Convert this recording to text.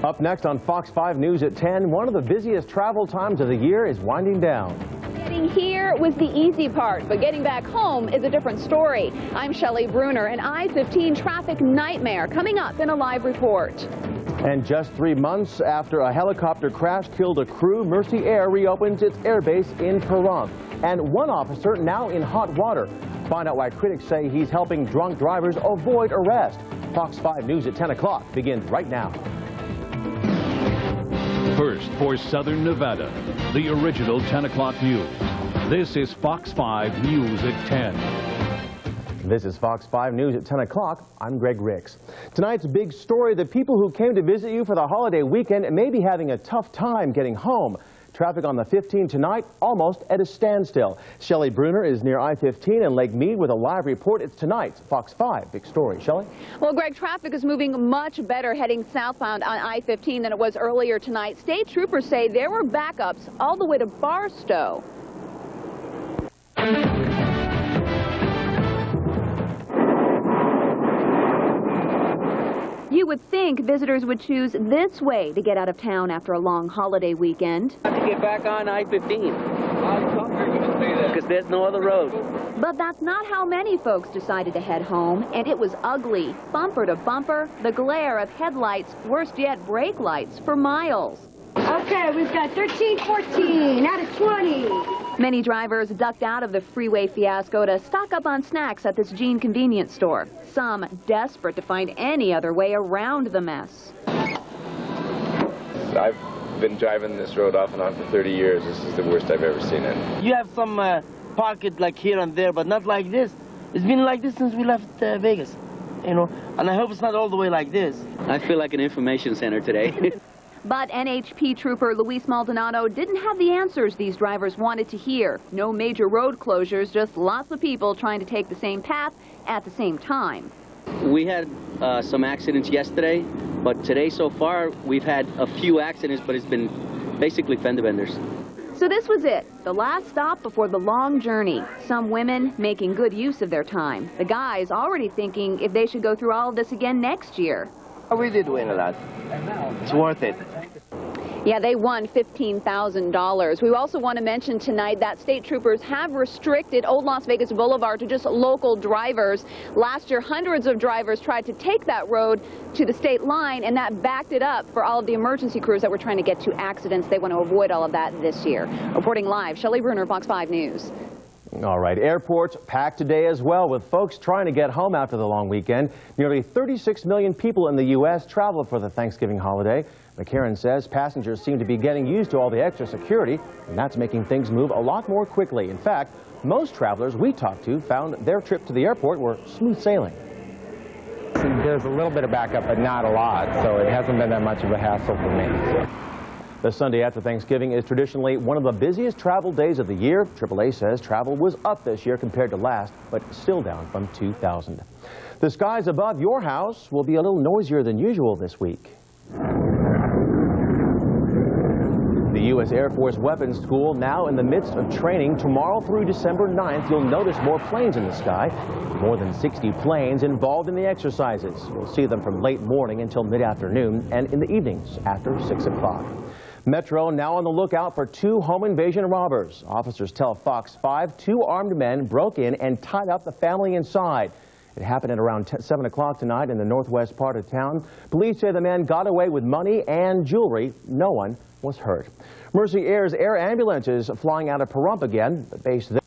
Up next on Fox 5 News at 10, one of the busiest travel times of the year is winding down. Getting here was the easy part, but getting back home is a different story. I'm Shelley Bruner, an I-15 traffic nightmare coming up in a live report. And just 3 months after a helicopter crash killed a crew, Mercy Air reopens its airbase in Pahrump. And one officer now in hot water. Find out why critics say he's helping drunk drivers avoid arrest. Fox 5 News at 10 o'clock begins right now. First for Southern Nevada, the original 10 o'clock news. This is Fox 5 News at 10. This is Fox 5 News at 10 o'clock. I'm Greg Ricks. Tonight's big story, the people who came to visit you for the holiday weekend may be having a tough time getting home. Traffic on the 15 tonight almost at a standstill. Shelley Bruner is near I-15 in Lake Mead with a live report. It's tonight's Fox 5 big story. Shelley? Well, Greg, traffic is moving much better heading southbound on I-15 than it was earlier tonight. State troopers say there were backups all the way to Barstow. You would think visitors would choose this way to get out of town after a long holiday weekend. I have to get back on I-15 because there's no other road. But that's not how many folks decided to head home, and it was ugly. Bumper to bumper, the glare of headlights, worst yet brake lights for miles. Okay, we've got 13, 14 out of 20. Many drivers ducked out of the freeway fiasco to stock up on snacks at this Gene convenience store. Some desperate to find any other way around the mess. I've been driving this road off and on for 30 years. This is the worst I've ever seen it. You have some pocket like here and there, but not like this. It's been like this since we left Vegas, you know, and I hope it's not all the way like this. I feel like an information center today. But NHP trooper Luis Maldonado didn't have the answers these drivers wanted to hear. No major road closures, just lots of people trying to take the same path at the same time. We had some accidents yesterday, but today so far we've had a few accidents, but it's been basically fender benders. So this was it, the last stop before the long journey. Some women making good use of their time. The guys already thinking if they should go through all of this again next year. We did win a lot. It's worth it. Yeah, they won $15,000. We also want to mention tonight that state troopers have restricted Old Las Vegas Boulevard to just local drivers. Last year, hundreds of drivers tried to take that road to the state line, and that backed it up for all of the emergency crews that were trying to get to accidents. They want to avoid all of that this year. Reporting live, Shelley Bruner, Fox 5 News. All right, airports packed today as well with folks trying to get home after the long weekend. Nearly 36 million people in the U.S. traveled for the Thanksgiving holiday. McCarran says passengers seem to be getting used to all the extra security, and that's making things move a lot more quickly. In fact, most travelers we talked to found their trip to the airport were smooth sailing. There's a little bit of backup, but not a lot, so it hasn't been that much of a hassle for me. The Sunday after Thanksgiving is traditionally one of the busiest travel days of the year. AAA says travel was up this year compared to last, but still down from 2000. The skies above your house will be a little noisier than usual this week. The U.S. Air Force Weapons School now in the midst of training. Tomorrow through December 9th, you'll notice more planes in the sky. More than 60 planes involved in the exercises. You'll see them from late morning until mid-afternoon and in the evenings after 6 o'clock. Metro now on the lookout for 2 home invasion robbers. Officers tell Fox 5 2 armed men broke in and tied up the family inside. It happened at around 7 o'clock tonight in the northwest part of town. Police say the men got away with money and jewelry. No one was hurt. Mercy Air's air ambulance is flying out of Pahrump again. The base there